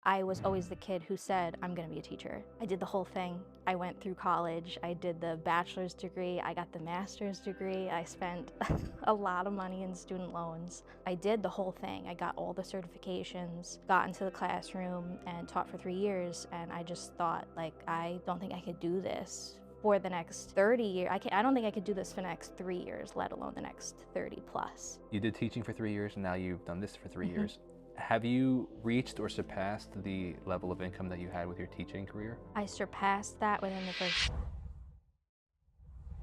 I was always the kid who said, I'm going to be a teacher. I did the whole thing. I went through college. I did the bachelor's degree. I got the master's degree. I spent a lot of money in student loans. I did the whole thing. I got all the certifications, got into the classroom and taught for 3 years. And I just thought, like, I don't think I could do this for the next 30 years. I don't think I could do this for the next 3 years, let alone the next 30 plus. You did teaching for 3 years, and now you've done this for 3 Mhm. years. Have you reached or surpassed the level of income that you had with your teaching career? I surpassed that within the first.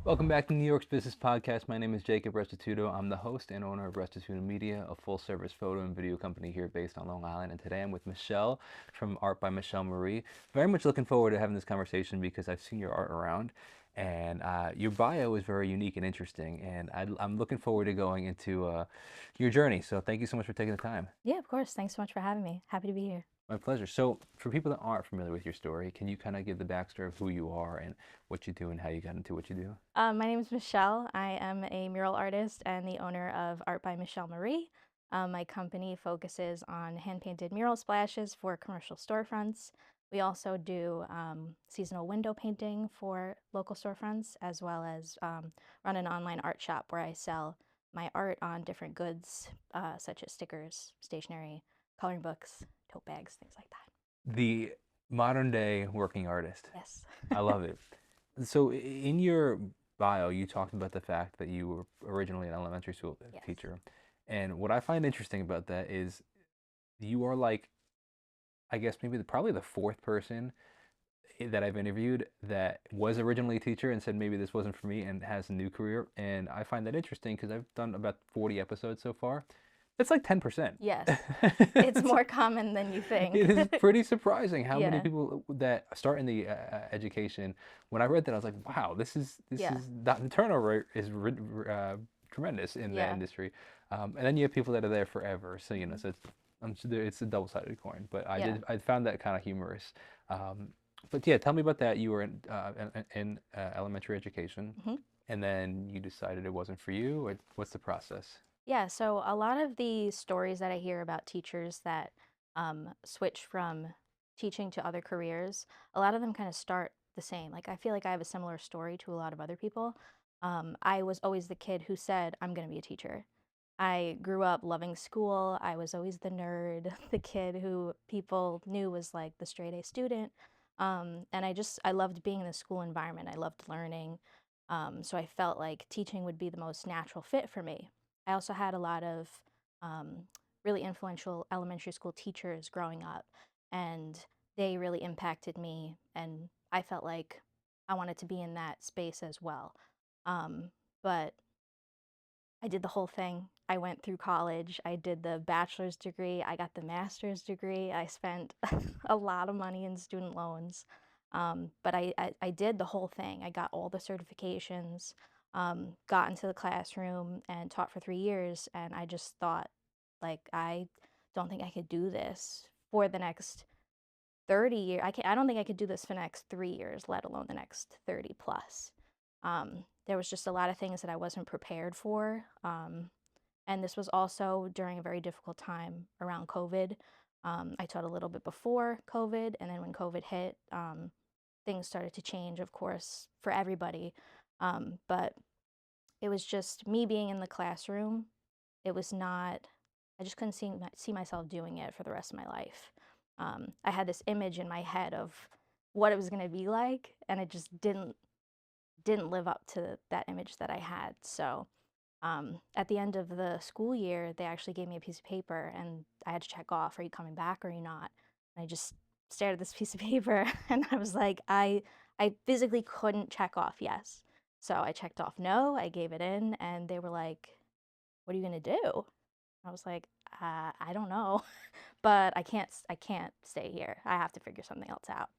Welcome back to New York's Business Podcast. My name is Jacob Restituto. I'm the host and owner of Restituto Media, a full-service photo and video company here based on Long Island. And today I'm with Michelle from Art by Michelle Marie. Very much looking forward to having this conversation because I've seen your art around, and your bio is very unique and interesting. And I'm looking forward to going into your journey. So thank you so much for taking the time. Yeah, of course. Thanks so much for having me. Happy to be here. My pleasure. So, for people that aren't familiar with your story, can you kind of give the backstory of who you are and what you do and how you got into what you do? My name is Michelle. I am a mural artist and the owner of Art by Michelle Marie. My company focuses on hand-painted mural splashes for commercial storefronts. We also do seasonal window painting for local storefronts, as well as run an online art shop where I sell my art on different goods, such as stickers, stationery, coloring books, tote bags, things like that. The modern day working artist. Yes. I love it. So, in your bio, you talked about the fact that you were originally an elementary school Yes. teacher. And what I find interesting about that is you are like, I guess maybe probably the fourth person that I've interviewed that was originally a teacher and said maybe this wasn't for me and has a new career. And I find that interesting because I've done about 40 episodes so far. That's like 10%. Yes. It's more common than you It is think. pretty surprising how many Yeah. people that start in the education. When I read that, I was like, "Wow, this Yeah. is that the turnover is tremendous in that Yeah. industry." And then you have people that are there forever. So Mhm. so it's a double-sided coin. But Yeah. I found that kind of humorous. But yeah, tell me about that. You were in elementary education, Mhm. and then you decided it wasn't for you. Or what's the process? Yeah, so a lot of the stories that I hear about teachers that switch from teaching to other careers, a lot of them kind of start the same. Like, I feel like I have a similar story to a lot of other people. I was always the kid who said, I'm going to be a teacher. I grew up loving school. I was always the nerd, the kid who people knew was like the straight A student. And I loved being in the school environment. I loved learning. So I felt like teaching would be the most natural fit for me. I also had a lot of um, really influential elementary school teachers growing up, and they really impacted me. And I felt like I wanted to be in that space as well. But I did the whole thing. I went through college. I did the bachelor's degree. I got the master's degree. I spent a lot of money in student loans. But I did the whole thing. I got all the certifications, got into the classroom and taught for 3 years. And I just thought, like, I don't think I could do this for the next 30 years. I don't think I could do this for the next 3 years, let alone the next 30 plus. There was just a lot of things that I wasn't prepared for. And this was also during a very difficult time around COVID. I taught a little bit before COVID, and then when COVID hit, things started to change, of course, for everybody. But it was just me being in the classroom. It was not, I just couldn't see myself doing it for the rest of my life. I had this image in my head of what it was going to be like, and it just didn't live up to that image that I had. So at the end of the school year, they actually gave me a piece of paper, and I had to check off: are you coming back or are you not? And I just stared at this piece of paper, and I was like, I physically couldn't check off yes. So I checked off no. I gave it in, and they were like, "What are you gonna do?" I was like, I don't know, but I can't stay here. I have to figure something else out."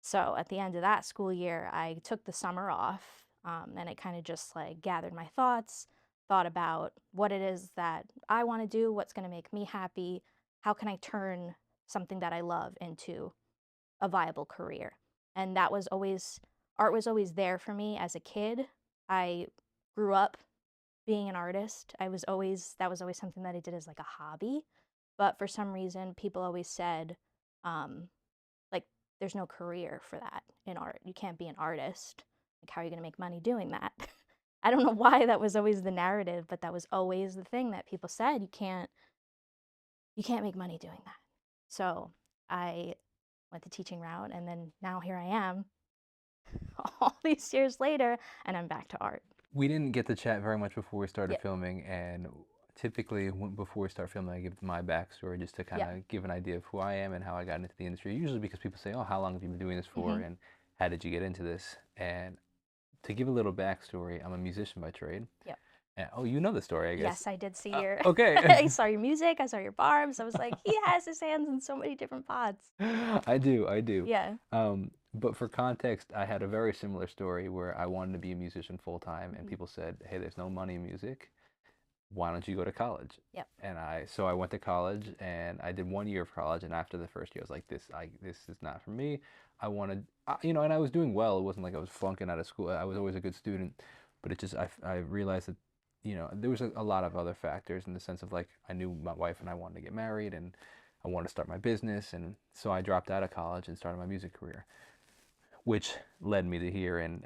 So at the end of that school year, I took the summer off, and I kind of just like gathered my thoughts, thought about what it is that I want to do, what's going to make me happy, how can I turn something that I love into a viable career. And art was always there for me as a kid. I grew up being an artist. That was always something that I did as like a hobby. But for some reason, people always said, um, like there's no career for that in art. You can't be an artist. Like how are you going to make money doing that? I don't know why that was always the narrative, but that was always the thing that people said. You can't make money doing that. So I went the teaching route, and then now here I am, all these years later, and I'm back to art. We didn't get to chat very much before we started Yep. filming, and typically before we start filming, I give my backstory just to kind Yep. of give an idea of who I am and how I got into the industry. Usually because people say, "Oh, how long have you been doing this for?" Hmm. and "How did you get into this?" And to give a little backstory, I'm a musician by trade. Yep. And, oh, you know the story, I guess. Yes, I did see your. Okay. I saw your music. I saw your barbs. I was like, he has his hands in so many different pots. I do, I do. Yeah. But for context, I had a very similar story where I wanted to be a musician full time, and Hmm. people said, "Hey, there's no money in music. Why don't you go to college?" Yep. And so I went to college, and I did 1 year of college, and after the first year, I was like, this is not for me. I wanted, and I was doing well. It wasn't like I was flunking out of school. I was always a good student, but it just, I realized that, there was a lot of other factors in the sense of like, I knew my wife and I wanted to get married, and I wanted to start my business, and so I dropped out of college and started my music career, which led me to here, and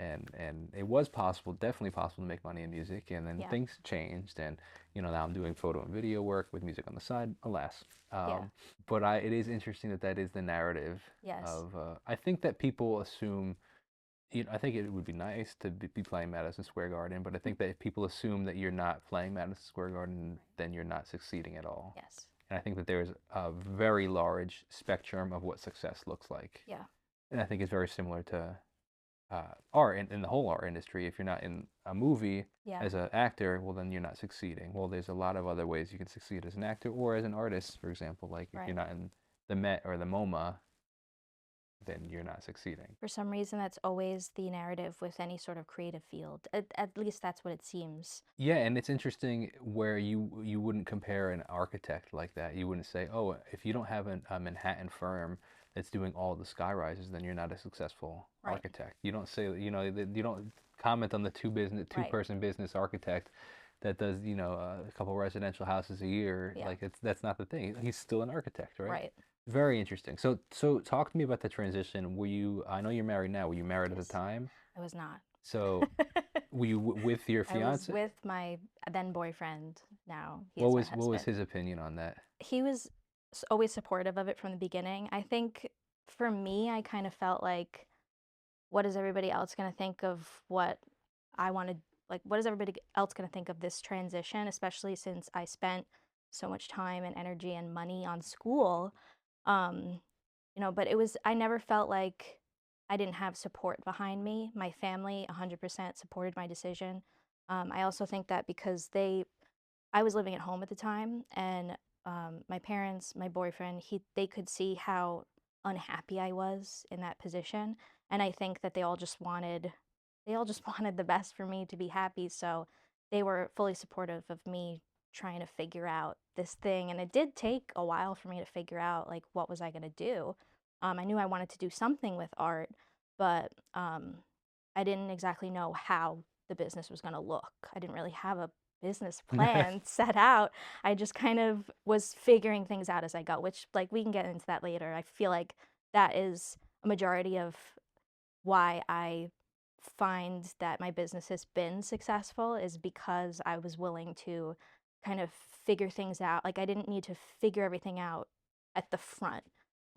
it was possible, definitely possible to make money in music, and then Yeah. things changed, and now I'm doing photo and video work with music on the side, alas. Yeah. But it is interesting that that is the narrative Yes. of, I think that people assume, I think it would be nice to be playing Madison Square Garden, but I Mm. think that if people assume that you're not playing Madison Square Garden, then you're not succeeding at all. Yes. And I think that there's a very large spectrum of what success looks like. Yeah. And I think it's very similar to art in the whole art industry. If you're not in a movie Yeah. as an actor, well, then you're not succeeding. Well, there's a lot of other ways you can succeed as an actor or as an artist, for example. Like if you're Right. not in the Met or the MoMA, then you're not succeeding. For some reason, that's always the narrative with any sort of creative field. At least that's what it seems. Yeah, and it's interesting where you wouldn't compare an architect like that. You wouldn't say, "Oh, if you don't have a Manhattan firm that's doing all the sky rises, then you're not a successful Right. architect." You don't say, you don't comment on the two Right. person business architect that does, a couple residential houses a year. Yeah. Like that's not the thing. He's still an architect, right? Right. Very interesting. So talk to me about the transition. I know you're married now. Were you married at the Yes. time? I was not. So were you with your I was fiance? with my then boyfriend. Now he What is my was husband. his opinion on that? He was always supportive of it from the beginning. I think for me, I kind of felt like, what is everybody else going to think of what I wanted? Like, what is everybody else going to think of this transition, especially since I spent so much time and energy and money on school? Um, but I never felt like I didn't have support behind me. My family 100% supported my decision. I also think that because I was living at home at the time, and my parents, my boyfriend, they could see how unhappy I was in that position, and I think that they all just wanted the best for me to be happy. So they were fully supportive of me trying to figure out this thing, and it did take a while for me to figure out like what was I going to do. I knew I wanted to do something with art, but I didn't exactly know how the business was going to look. I didn't really have a business plan set out. I just kind of was figuring things out as I go, which like we can get into that later. I feel like that is a majority of why I find that my business has been successful is because I was willing to kind of figure things out. Like I didn't need to figure everything out at the front.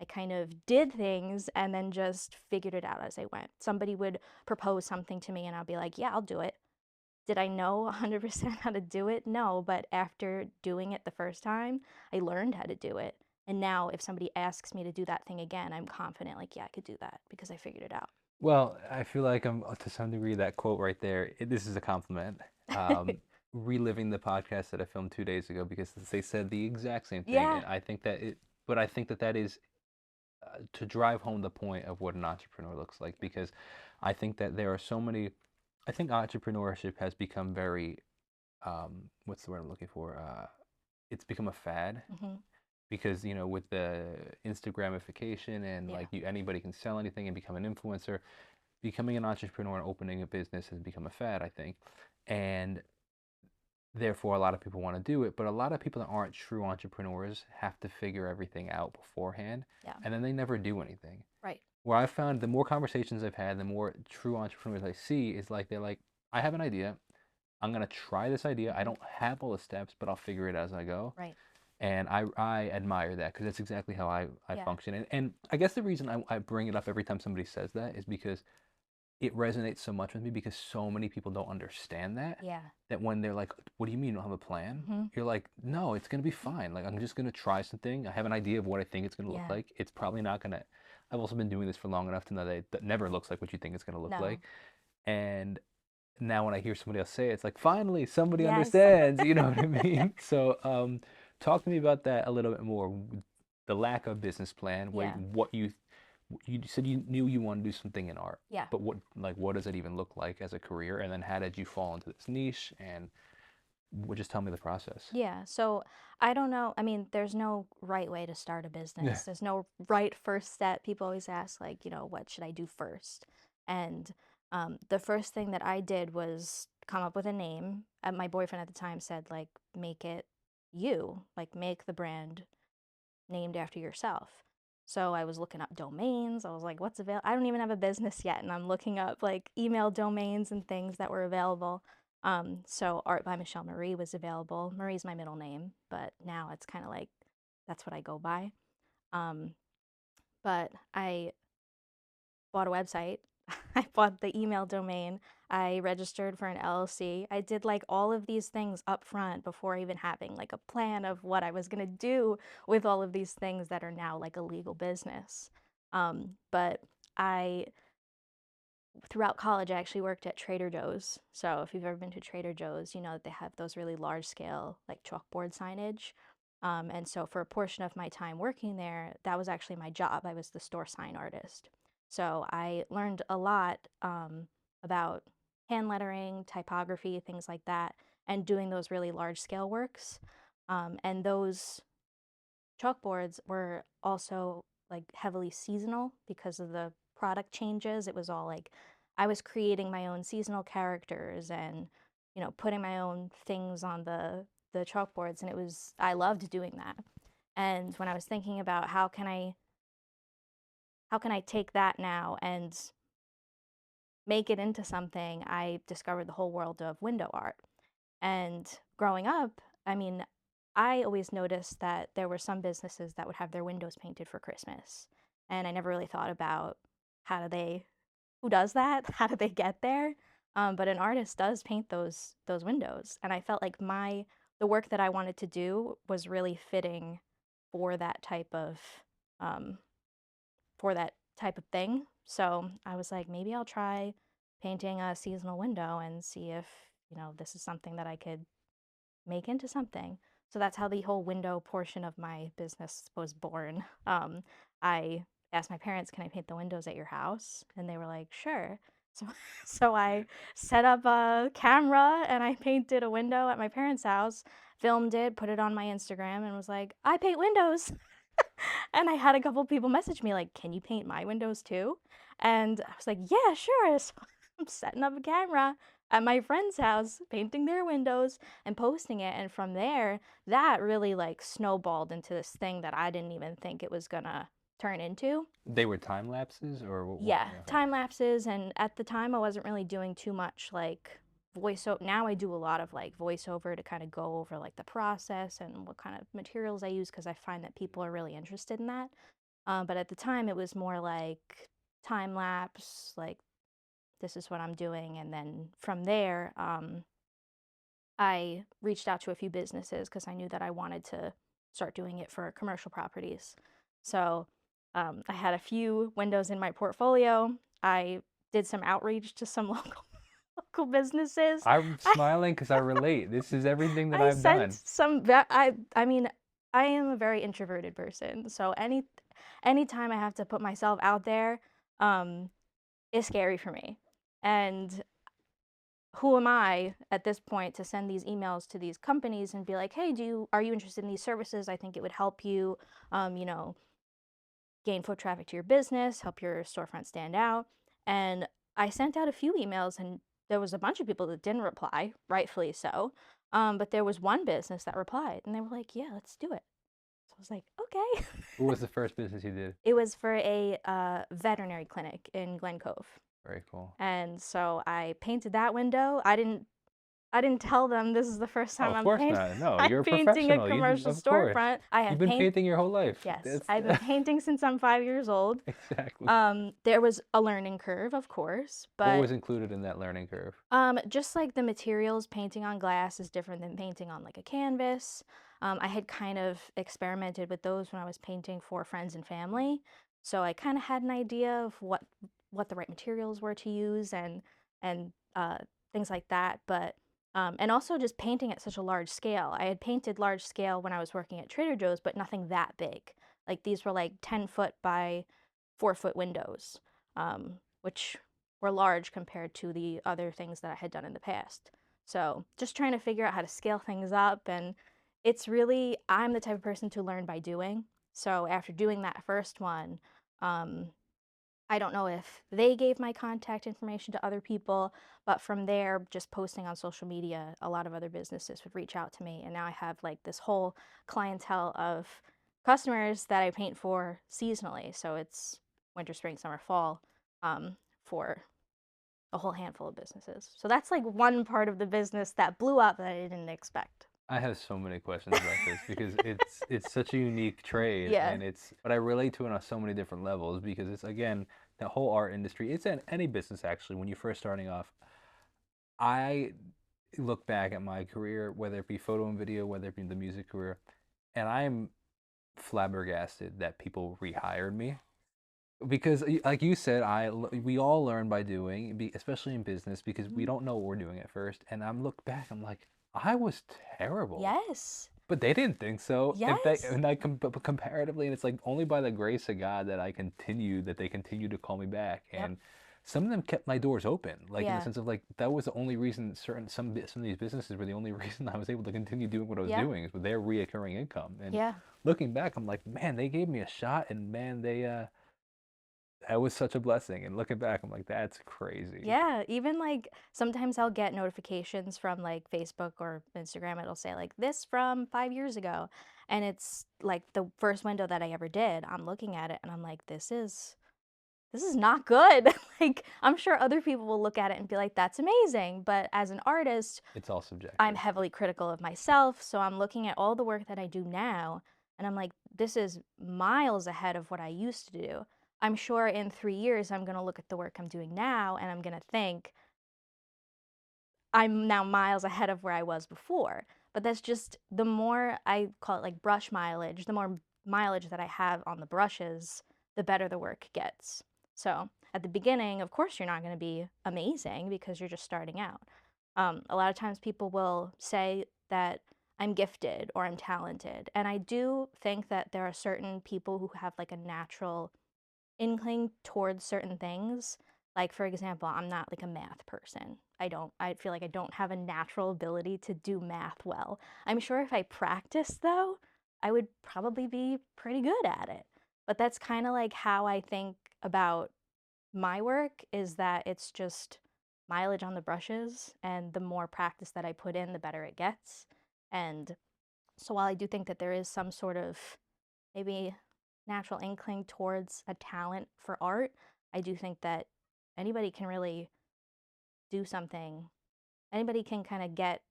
I kind of did things and then just figured it out as I went. Somebody would propose something to me and I'll be like, yeah, I'll do it. Did I know 100% how to do it? No, but after doing it the first time, I learned how to do it. And now if somebody asks me to do that thing again, I'm confident like, yeah, I could do that because I figured it out. Well, I feel like I'm to some degree that quote right there. This is a compliment. Um, Reliving the podcast that I filmed 2 days ago because they said the exact same thing, Yeah. and I think that but I think that that is to drive home the point of what an entrepreneur looks like because I think that there are so many. I think entrepreneurship has become very, what's the word I'm looking for? It's become a fad Hmm. because with the Instagramification and Yeah. like anybody can sell anything and become an influencer. Becoming an entrepreneur and opening a business has become a fad, I think. And therefore a lot of people want to do it, but a lot of people that aren't true entrepreneurs have to figure everything out beforehand, Yeah. and then they never do anything. Right. Where I've found the more conversations I've had, the more true entrepreneurs I see is like they're like, I have an idea. I'm gonna try this idea. I Mhm. don't have all the steps, but I'll figure it as I go. Right. And I admire that because that's exactly how I Yeah. function. And I guess the reason I bring it up every time somebody says that is because it resonates so much with me because so many people don't understand that. Yeah. That when they're like, "What do you mean you don't have a plan?" Mhm. You're like, "No, it's gonna be fine. Like I'm just gonna try something. I have an idea of what I think it's gonna look Yeah. like. It's probably not gonna." I've also been doing this for long enough to know that it never looks like what you think it's gonna look No. like. And now when I hear somebody else say it, it's like finally somebody Yes. understands. You know what I mean? So talk to me about that a little bit more. The lack of business plan, Yeah. what you said you knew you want to do something in art, Yeah. but what does it even look like as a career? And then how did you fall into this niche? And just tell me the process. Yeah. So I don't know. I mean, there's no right way to start a Yeah. business. There's no right first step. People always ask, like, what should I do first? And the first thing that I did was come up with a name. My boyfriend at the time said, like, make it you, like, make the brand named after yourself. So I was looking up domains. I was like, what's available? I don't even have a business yet. And I'm looking up like email domains and things that were available. So Art by Michelle Marie was available. Marie's my middle name, but now it's kind of like that's what I go by. Um, but I bought a website. I bought the email domain. I registered for an LLC. I did like all of these things up front before even having like a plan of what I was going to do with all of these things that are now like a legal business. But I, throughout college, I actually worked at Trader Joe's. So if you've ever been to Trader Joe's, you know that they have those really large scale like chalkboard signage. And so for a portion of my time working there, that was actually my job. I was the store sign artist. So I learned a lot about hand lettering, typography, things like that, and doing those really large scale works. And those chalkboards were also like heavily seasonal because of the product changes. It was all like I was creating my own seasonal characters and putting my own things on the chalkboards, and I loved doing that. And when I was thinking about how can I take that now and make it into something, I discovered the whole world of window art. And growing up, I mean, I always noticed that there were some businesses that would have their windows painted for Christmas. And I never really thought about who does that? How do they get there? But an artist does paint those windows. And I felt like the work that I wanted to do was really fitting for that type of um, thing. So I was like, maybe I'll try painting a seasonal window and see if, this is something that I could make into something. So that's how the whole window portion of my business was born. I asked my parents, "Can I paint the windows at your house?" And they were like, "Sure." So, so I set up a camera and I painted a window at my parents' house, filmed it, put it on my Instagram, and was like, "I paint windows." And I had a couple people message me like, "Can you paint my windows too?" And I was like, "Yeah, sure." So I'm setting up a camera at my friend's house, painting their windows and posting it. And from there, that really like snowballed into this thing that I didn't even think it was gonna turn into. They were time lapses or what? Yeah, Okay. time lapses. And at the time, I wasn't really doing too much like voiceover. Now I do a lot of like voiceover to kind of go over like the process and what kind of materials I use because I find that people are really interested in that. But at the time, it was more like time lapse, like this is what I'm doing. And then from there, I reached out to a few businesses because I knew that I wanted to start doing it for commercial properties. So I had a few windows in my portfolio. I did some outreach to some local businesses. I'm I, smiling because I relate. This is everything that I I've sent done. some. I mean, I am a very introverted person, so anytime I have to put myself out there, um, is scary for me. And who am I at this point to send these emails to these companies and be like, hey, are you interested in these services? I think it would help you, um, you know, gain foot traffic to your business, help your storefront stand out. And I sent out a few emails and there was a bunch of people that didn't reply, rightfully so. But there was one business that replied, and they were like, "Yeah, let's do it." So I was like, "Okay." What was the first business you did? It was for a veterinary clinic in Glen Cove. Very cool. And so I painted that window. I didn't tell them this is the first Oh, time of I'm course painting not. No, I'm you're a painting a professional. You, commercial of course. storefront. I You've have been paint painting your whole life. Yes, That's I've been painting since I'm 5 years old. exactly. There was a learning curve, of course, What but was included in that learning curve? just like the materials, painting on glass is different than painting on like a canvas. I had kind of experimented with those when I was painting for friends and family, so I kind of had an idea of what the right materials were to use and things like that. But and also just painting at such a large scale. I had painted large scale when I was working at Trader Joe's, but nothing that big. Like these were like 10-foot by 4-foot windows, which were large compared to the other things that I had done in the past. So just trying to figure out how to scale things up. And it's really, I'm the type of person to learn by doing. So after doing that first one, um, I don't know if they gave my contact information to other people, but from there, just posting on social media, a lot of other businesses would reach out to me. And now I have like this whole clientele of customers that I paint for seasonally. So it's winter, spring, summer, fall, for a whole handful of businesses. So that's like one part of the business that blew up that I didn't expect. I have so many questions about this because it's such a unique trade Yeah. and it's but I relate to it on so many different levels because it's again the whole art industry. It's in any business actually when you're first starting off. I look back at my career, whether it be photo and video, whether it be the music career, and I'm flabbergasted that people rehired me because like you said we all learn by doing especially in business because we Mhm. don't know what we're doing at first and I'm look back I'm like I was terrible Yes. but they didn't think so if they Yes. and I but comparatively and it's like only by the grace of God that they continue to call me back Yep. and some of them kept my doors open like in the Yeah. sense of like that was the only reason some of these businesses were the only reason I was able to continue doing what I was Yeah. doing is with their reoccurring income and Yeah. looking back I'm like man they gave me a shot and man they that was such a blessing, and looking back, I'm like, "That's crazy." Yeah, even like sometimes I'll get notifications from like Facebook or Instagram. It'll say like this from 5 years ago. And it's like the first window that I ever did. I'm looking at it and I'm like, this is not good. Like I'm sure other people will look at it and be like, that's amazing. But as an artist, It's all I'm subjective. heavily critical of myself. So I'm looking at all the work that I do now and I'm like, this is miles ahead of what I used to do. I'm sure in 3 years, I'm going to look at the work I'm doing now and I'm going to think, I'm now miles ahead of where I was before. But that's just the more I call it like brush mileage, the more mileage that I have on the brushes, the better the work gets. So at the beginning, of course, you're not going to be amazing because you're just starting out. A lot of times people will say that I'm gifted or I'm talented. And I do think that there are certain people who have like a natural inkling towards certain things. Like, for example, I'm not like a math person. I feel like I don't have a natural ability to do math well. I'm sure if I practiced though, I would probably be pretty good at it. But that's kind of like how I think about my work is that it's just mileage on the brushes, and the more practice that I put in, the better it gets. And so while I do think that there is some sort of maybe natural inkling towards a talent for art, I do think that anybody can really do something. Anybody can kind of get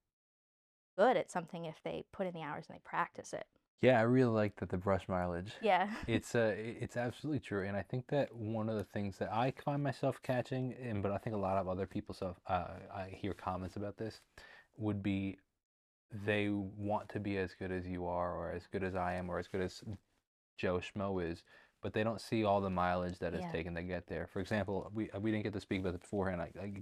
good at something if they put in the hours and they practice it. Yeah, I really like that the brush mileage. Yeah. It's absolutely true, and I think that one of the things that I find myself catching, and but I think a lot of other people, so I hear comments about this, would be they want to be as good as you are, or as good as I am, or as good as Joe Schmo is, but they don't see all the mileage that it's Yeah. taken to get there. For example, we didn't get to speak about it beforehand.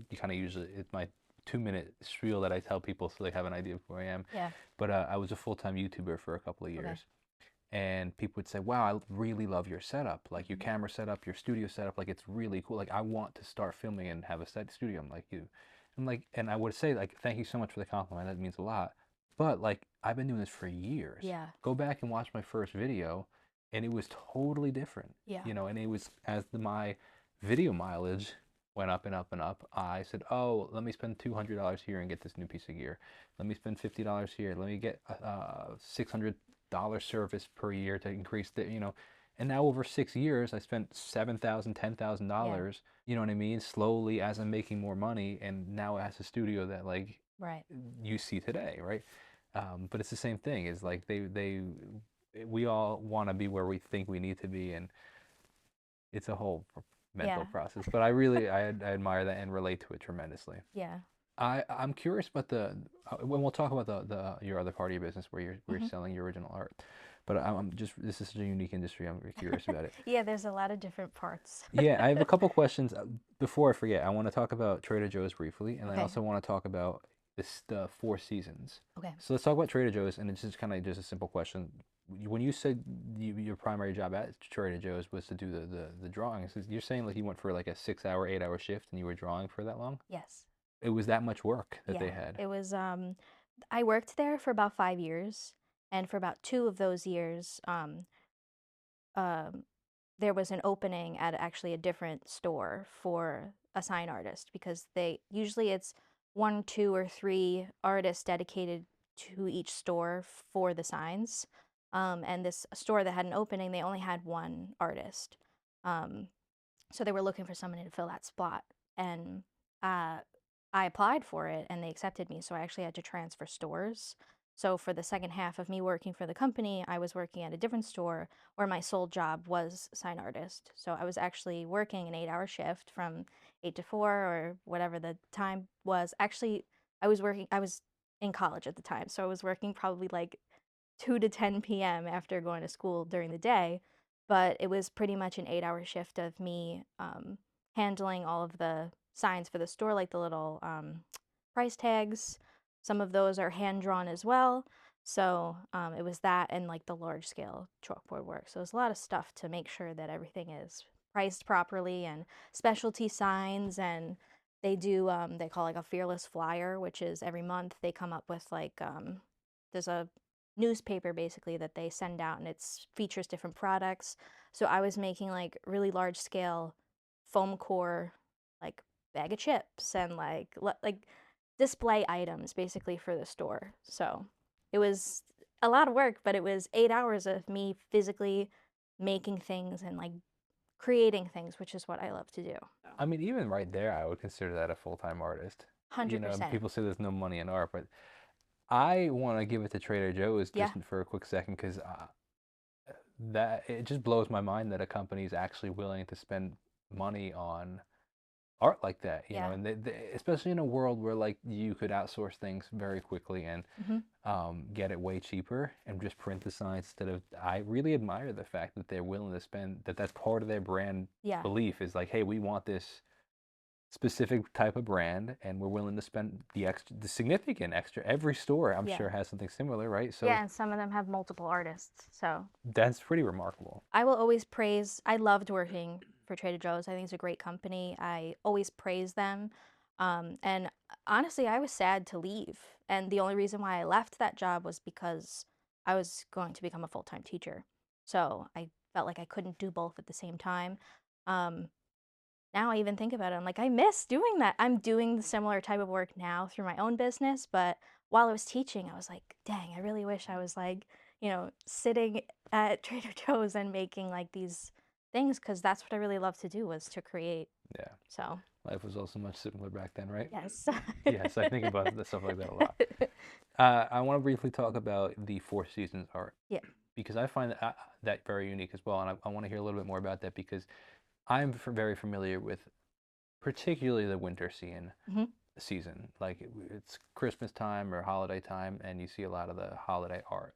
You kind of usually it's my 2 minute spiel that I tell people so they have an idea of who I am. Yeah. But I was a full-time YouTuber for a couple of Okay. years, and people would say, "Wow, I really love your setup, like your Hmm. camera setup, your studio setup. Like it's really cool. Like I want to start filming and have a set studio. I'm like you." I'm like, and I would say like, "Thank you so much for the compliment. That means a lot." But like I've been doing this for years. Yeah. Go back and watch my first video, and it was totally different, Yeah. you know. And it was my video mileage went up and up and up, I said, "Oh, let me spend $200 here and get this new piece of gear. Let me spend $50 here. Let me get $600 service per year to increase the, you know." And now over 6 years, I spent $7,000, ten thousand Yeah, dollars. You know what I mean? Slowly, as I'm making more money, and now it has a studio that like right. you see today, right? But it's the same thing. Is like we all want to be where we think we need to be, and it's a whole mental Yeah. process. But I admire that and relate to it tremendously. Yeah. I'm curious about the when we'll talk about the your other part of your business where you're Mhm. selling your original art. But I'm just this is such a unique industry. I'm very curious about it. Yeah, there's a lot of different parts. Yeah, I have a couple questions. Before I forget. I want to talk about Trader Joe's briefly, and I Okay. also want to talk about the Four Seasons. Okay. So let's talk about Trader Joe's, and it's just kind of just a simple question. When you said your primary job at Trader Joe's was to do the drawings, you're saying like you went for like a 6 hour, 8 hour shift, and you were drawing for that long? Yes. It was that much work that they Yeah. had. It was I worked there for about 5 years, and for about 2 of those years um there was an opening at actually a different store for a sign artist because they usually it's one, two, or three artists dedicated to each store for the signs. And this store that had an opening, they only had one artist. Um, so they were looking for somebody to fill that spot. And uh, I applied for it and they accepted me. So I actually had to transfer stores. So for the second half of me working for the company, I was working at a different store where my sole job was sign artist. So I was actually working an 8 hour shift from 8 to 4 or whatever the time was. Actually, I was in college at the time. So I was working probably like 2 to 10 p.m. after going to school during the day, but it was pretty much an 8 hour shift of me handling all of the signs for the store, like the little price tags. Some of those are hand drawn as well. So it was that and like the large scale chalkboard work. So it's a lot of stuff to make sure that everything is priced properly and specialty signs. And they do, they call like a fearless flyer, which is every month they come up with like, there's a newspaper basically that they send out and it's features different products. So I was making like really large scale foam core like bag of chips and like display items basically for the store. So it was a lot of work, but it was 8 hours of me physically making things and like creating things, which is what I love to do. I mean, even right there, I would consider that a full-time artist. You know, and 100%. people say there's no money in art, but I want to give it to Trader Joe's Yeah. just for a quick second because that it just blows my mind that a company is actually willing to spend money on art like that, you know, Yeah. and especially in a world where like you could outsource things very quickly and Hmm. get it way cheaper and just print the signs instead of. I really admire the fact that they're willing to spend that. That's part of their brand Yeah. belief is like, hey, we want this specific type of brand and we're willing to spend the significant extra. Every store I'm Yeah. sure has something similar, right? So Yeah, and some of them have multiple artists. So that's pretty remarkable. I will always praise, I loved working for Trader Joe's. I think it's a great company. I always praise them. And honestly, I was sad to leave. And the only reason why I left that job was because I was going to become a full-time teacher. So I felt like I couldn't do both at the same time. Um, Now I even think about it, I'm like, I miss doing that. I'm doing the similar type of work now through my own business, but while I was teaching, I was like, dang, I really wish I was like, sitting at Trader Joe's and making like these things because that's what I really love to do was to create. Yeah. So, Life was also much simpler back then, right? yes. Yes, I think about the stuff like that a lot. I want to briefly talk about the Four Seasons art Yeah. because I find that very unique as well, and I want to hear a little bit more about that because very familiar with particularly the winter Hmm. season. Like it's Christmas time or holiday time, and you see a lot of the holiday art.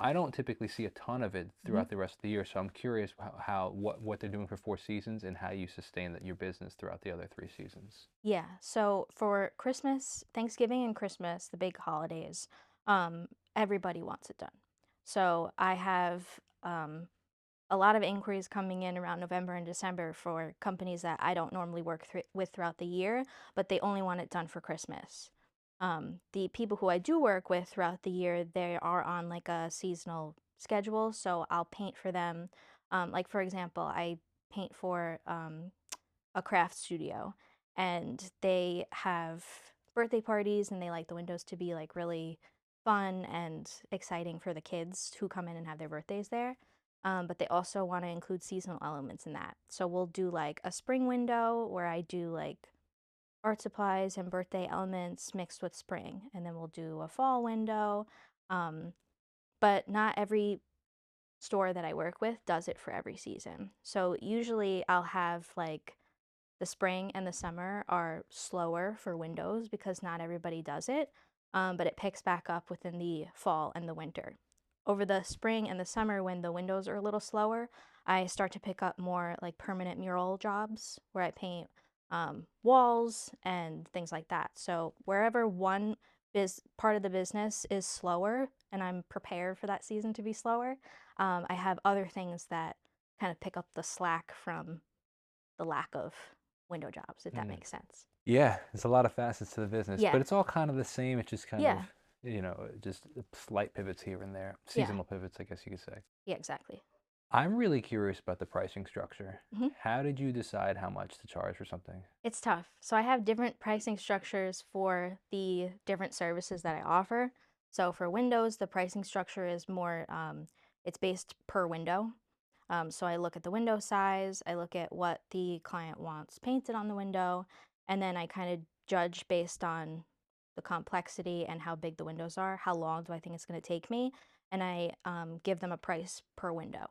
I don't typically see a ton of it Hmm. throughout the rest of the year, so I'm curious what they're doing for Four Seasons and how you sustain your business throughout the other three seasons. Yeah. So for Christmas, Thanksgiving and Christmas, the big holidays, um, everybody wants it done. So I have um, a lot of inquiries coming in around November and December for companies that I don't normally work with throughout the year, but they only want it done for Christmas. The people who I do work with throughout the year, they are on like a seasonal schedule, so I'll paint for them. Like for example, I paint for a craft studio, and they have birthday parties, and they like the windows to be like really fun and exciting for the kids who come in and have their birthdays there. But they also want to include seasonal elements in that. So we'll do like a spring window where I do like art supplies and birthday elements mixed with spring. And then we'll do a fall window. Um, but not every store that I work with does it for every season. So usually I'll have like the spring and the summer are slower for windows because not everybody does it, but it picks back up within the fall and the winter. Over the spring and the summer, when the windows are a little slower, I start to pick up more like permanent mural jobs where I paint walls and things like that. So wherever one part of the business is slower and I'm prepared for that season to be slower, I have other things that kind of pick up the slack from the lack of window jobs, if that Mm. makes sense. Yeah, there's a lot of facets to the business, Yeah, but it's all kind of the same. It's just kind of, yeah, just slight pivots here and there, yeah, seasonal pivots, I guess you could say. yeah, exactly. I'm really curious about the pricing structure. Hmm. How did you decide how much to charge for something? It's tough. So I have different pricing structures for the different services that I offer. So for windows, the pricing structure is more, it's based per window. So I look at the window size, I look at what the client wants painted on the window, and then I kind of judge based on the complexity and how big the windows are, how long do I think it's going to take me, and I give them a price per window.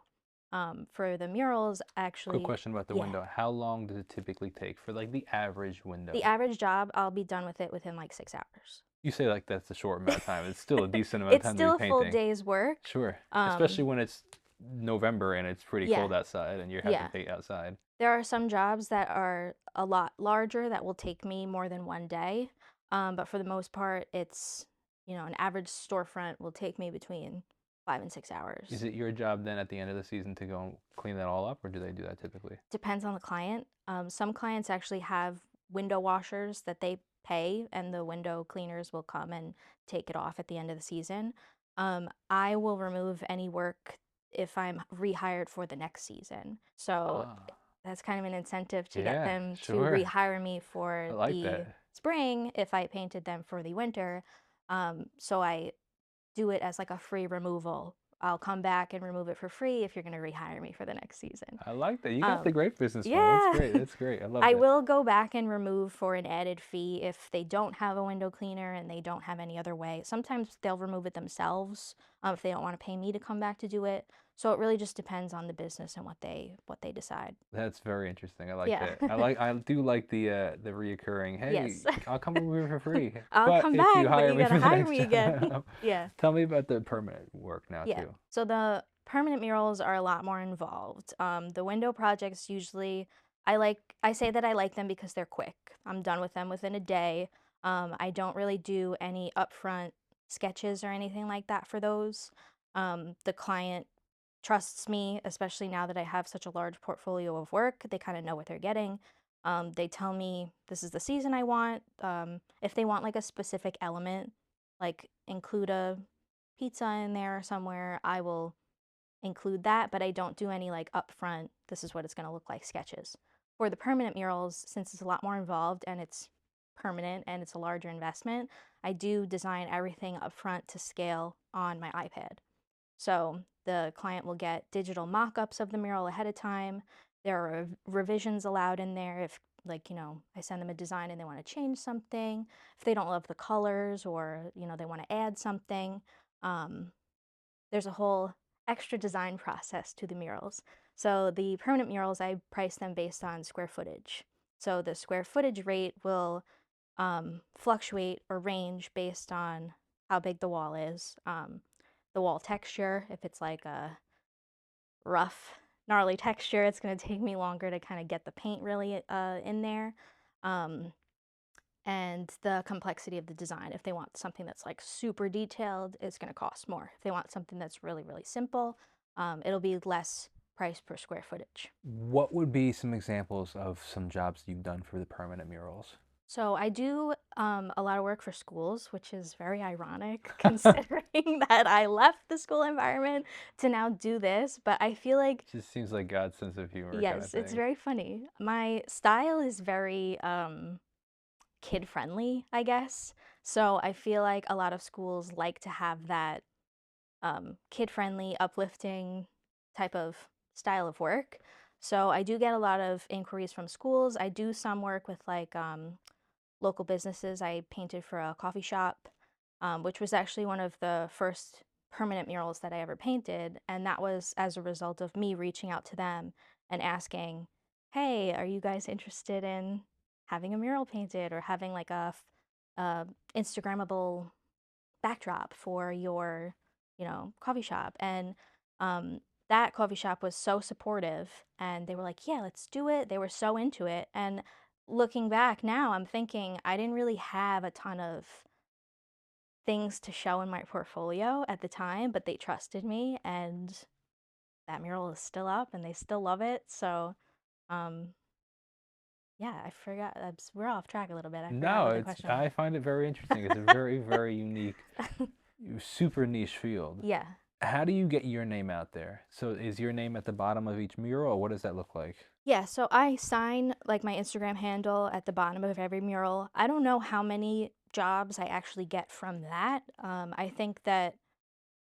For the murals, Quick actually, question about the yeah, window. How long does it typically take for like the average the window? average job, I'll be done with it within like 6 hours. You say like that's a short amount of time. It's still a decent amount of It's time to be still a full painting. day's work. Sure. Especially Um, when it's November and it's pretty yeah, cold outside and you're having yeah. to paint outside. There are some jobs that are a lot larger that will take me more than one day. But for the most part, an average storefront will take me between 5 and 6 hours. Is it your job then at the end of the season to go and clean that all up, or do they do that typically? Depends on the client. Some clients actually have window washers that they pay, and the window cleaners will come and take it off at the end of the season. I will remove any work if I'm rehired for the next season. So Ah, that's kind of an incentive to get yeah, them to sure. rehire me I for like the that. spring if I painted them for the winter. So I do it as like a free removal. I'll come back and remove it for free if you're going to rehire me for the next season. I like that. You got the Um, great business plan. That's yeah. great. That's great. I love I that. will go back and remove for an added fee if they don't have a window cleaner and they don't have any other way. Sometimes they'll remove it themselves if they don't want to pay me to come back to do it. So it really just depends on the business and what they decide. That's very interesting. I like Yeah. that. I do like the reoccurring, Yes. hey, I'll come over here for free, I'll but come if you back, but hire you me gotta for the hire next me again. job. Yeah. Tell me about the permanent work now Yeah. too. So the permanent murals are a lot more involved. The window projects usually, I say that I like them because they're quick. I'm done with them within a day. I don't really do any upfront sketches or anything like that for those. The client trusts me, especially now that I have such a large portfolio of work. They kind of know what they're getting. They tell me this is the season I want. If they want like a specific element, like include a pizza in there somewhere, I will include that, but I don't do any like upfront, this is what it's going to look like sketches. For the permanent murals, since it's a lot more involved and it's permanent and it's a larger investment, I do design everything upfront to scale on my iPad. So the client will get digital mock-ups of the mural ahead of time. There are revisions allowed in there if I send them a design and they want to change something, if they don't love the colors or, they want to add something. Um, there's a whole extra design process to the murals. So the permanent murals, I price them based on square footage. So the square footage rate will fluctuate or range based on how big the wall is, the wall texture. If it's like a rough, gnarly texture, it's going to take me longer to kind of get the paint really in there. Um, and the complexity of the design. If they want something that's like super detailed, it's going to cost more. If they want something that's really, really simple, it'll be less price per square footage. What would be some examples of some jobs you've done for the permanent murals? So I do a lot of work for schools, which is very ironic considering that I left the school environment to now do this. But I feel like, Just seems like God's sense of humor kind of yes, it's thing. very funny. My style is very kid friendly, I guess. So I feel like a lot of schools like to have that kid friendly, uplifting type of style of work. So I do get a lot of inquiries from schools. I do some work with like local businesses. I painted for a coffee shop, which was actually one of the first permanent murals that I ever painted. And that was as a result of me reaching out to them and asking, hey, are you guys interested in having a mural painted or having like a Instagrammable backdrop for your, coffee shop? And um, that coffee shop was so supportive and they were like, yeah, let's do it. They were so into it. And looking back now, I'm thinking I didn't really have a ton of things to show in my portfolio at the time, but they trusted me and that mural is still up and they still love it. So, um, yeah, I forgot. We're off track a little bit. I forgot No, what the it's question was. I find it very interesting. It's a very, very unique, super niche field. Yeah. How do you get your name out there? So is your name at the bottom of each mural, or what does that look like? Yeah, so I sign like my Instagram handle at the bottom of every mural. I don't know how many jobs I actually get from that. I think that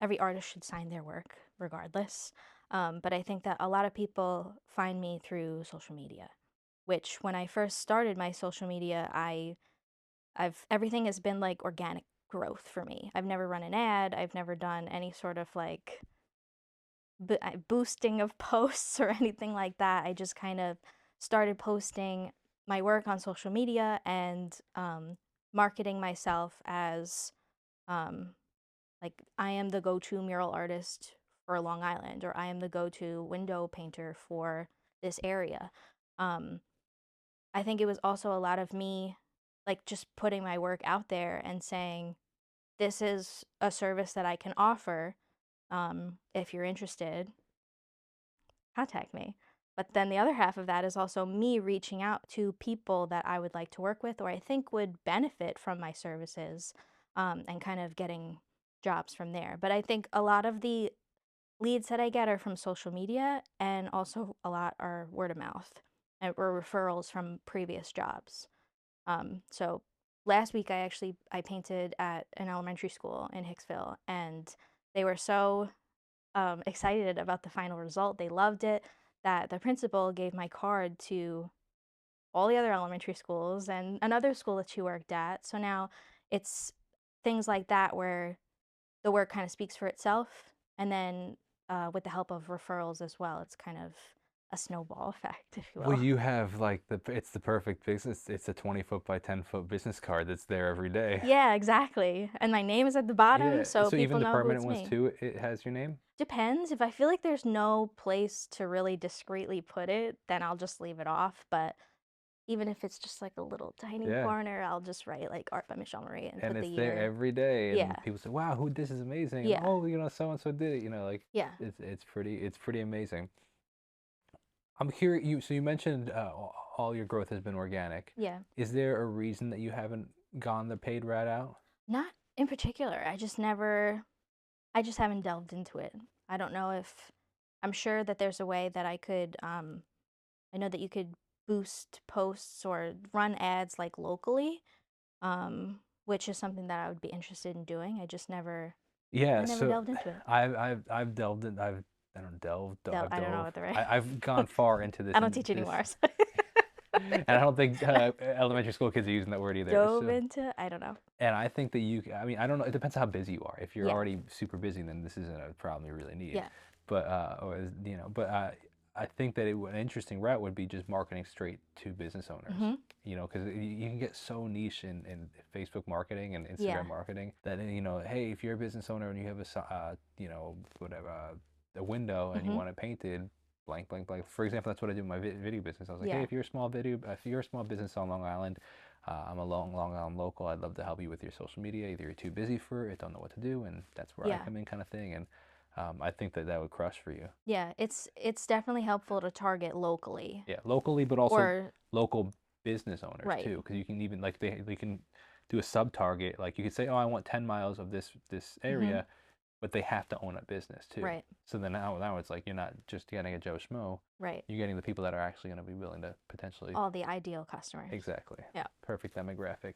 every artist should sign their work regardless. But I think that a lot of people find me through social media, which when I first started my social media, I've everything has been like organic growth for me. I've never run an ad. I've never done any sort of like boosting of posts or anything like that. I just kind of started posting my work on social media and marketing myself as um, like I am the go-to mural artist for Long Island, or I am the go-to window painter for this area. Um, I think it was also a lot of me like just putting my work out there and saying, this is a service that I can offer. If you're interested, contact me. But then the other half of that is also me reaching out to people that I would like to work with or I think would benefit from my services, and kind of getting jobs from there. But I think a lot of the leads that I get are from social media and also a lot are word of mouth or referrals from previous jobs. So last week I painted at an elementary school in Hicksville and they were so excited about the final result. They loved it. That the principal gave my card to all the other elementary schools and another school that she worked at. So now it's things like that where the work kind of speaks for itself. And then with the help of referrals as well, it's kind of a snowball effect, if you Well, will. you have like it's the perfect business. It's a 20 foot by 10 foot business card that's there every day. Yeah, exactly. And my name is at the bottom, Yeah. so So even people the know who permanent it's ones me. too, it has your name? Depends. If I feel like there's no place to really discreetly put it, then I'll just leave it off. But even if it's just like a little tiny Yeah. corner, I'll just write like art by Michelle Marie and And put the it's there year. every day, Yeah. and people say, "Wow, who this is amazing!" And Yeah. oh, so and so did it. Like Yeah. it's pretty amazing. I'm curious. So you mentioned all your growth has been organic. Yeah. Is there a reason that you haven't gone the paid route out? Not in particular. I just haven't delved into it. I don't know if I'm sure that there's a way that I could I know that you could boost posts or run ads like locally, which is something that I would be interested in doing. Yeah, I never so delved into it. I've delved in I don't delved I've I don't know dove what the right I've gone far into I this don't and teach this anymore. So and I don't think elementary school kids are using that word either. dove So into, I don't know. and I think that I mean I don't know, it depends how busy you are. If you're Yeah. already super busy, then this isn't a problem you really need. Yeah. But I think that an interesting route would be just marketing straight to business owners. Mhm. Because you can get so niche in Facebook marketing and Yeah. Instagram marketing that hey, if you're a business owner and you have whatever a window and you Mhm. want it painted blank blank blank. For example, that's what I do in my video business. I was like, hey, Yeah. if you're a small business on Long Island, I'm a Long Island local. I'd love to help you with your social media. Either you're too busy for it, don't know what to do, and that's where I Yeah. come in, kind of thing. And I think that that would crush for you. Yeah. It's definitely helpful to target locally Yeah, locally, but also or local business owners Right. too, because you can even like they can do a sub target. Like you could say, oh, I want 10 miles of this Mhm. area, but they have to own a business too. Right. So then now it's like you're not just getting a Joe Schmo, Right. you're getting the people that are actually going to be willing to potentially. All the ideal customers. Exactly. Yeah. Perfect demographic.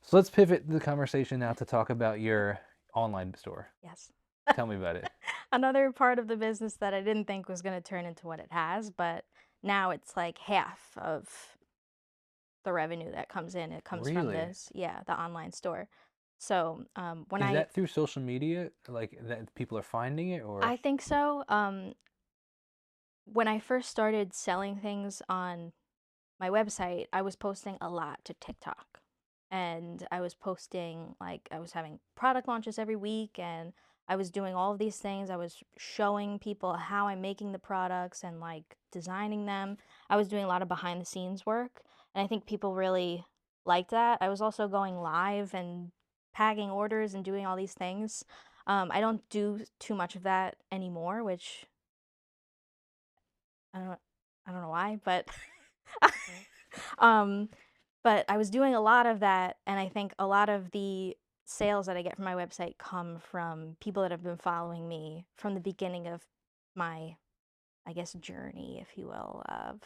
So let's pivot the conversation now to talk about your online store. Yes. Tell me about it. Another part of the business that I didn't think was going to turn into what it has, but now it's like half of the revenue that comes in. It comes from Really? this, yeah, the online store. So when Is that through social media, like that people are finding it, or? I think so. When I first started selling things on my website, I was posting a lot to TikTok. And I was posting, like, I was having product launches every week and I was doing all of these things. I was showing people how I'm making the products and like designing them. I was doing a lot of behind the scenes work. And I think people really liked that. I was also going live and tagging orders and doing all these things. I don't do too much of that anymore, which I don't I don't know why, but um but I was doing a lot of that, and I think a lot of the sales that I get from my website come from people that have been following me from the beginning of my, I guess, journey, if you will, of,